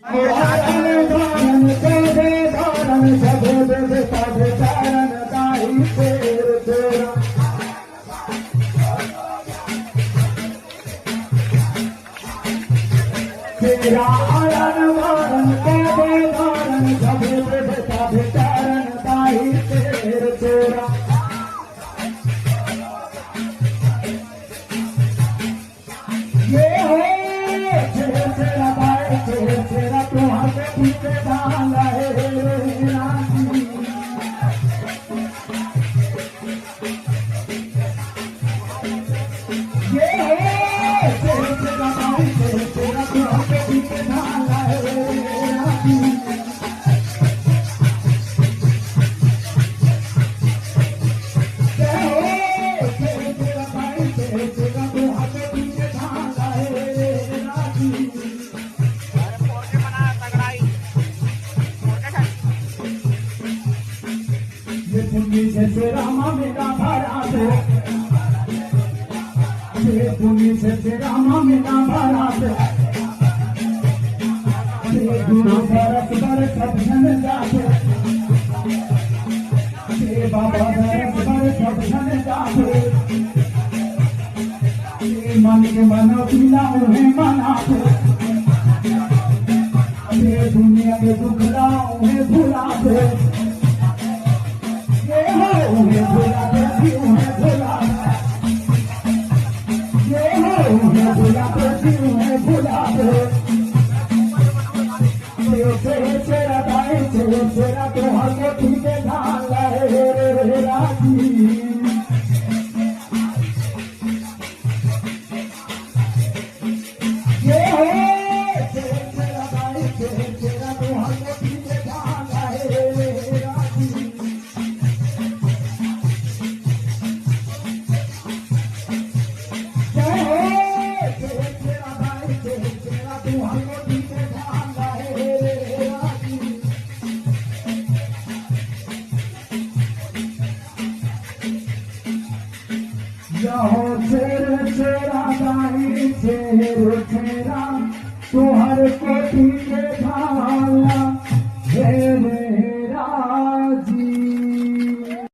तेरा आरण वारण के धारण सभे देवता भिचारण ताही तेर तेरा ये है तेरा भाई तेरा तुम्हारे पीछे डाला है ये है तेरा भाई तेरा तुम्हारे पीछे डाला है से रामा मेरा बारात ये पुण्य से रामा मेरा बारात ये गुरु बरस बरस सब जन जाते ये बाबा बरस बरस सब जन जाते ये मन के मनो पीला उन्हें मनाते ये दुनिया में दुख ला उन्हें भुलाते उन्हें भुलाते उन्हें भुलाते ये है उन्हें भुलाते उन्हें भुलाते तेरा दाई तेरा तो हर पीछे ढाला है राजी ये है तेरा दाई तेरा तो हर पीछे ढाला है राजी तेरा दाई तेरा तुहर को पीछे ढाला हे राजी।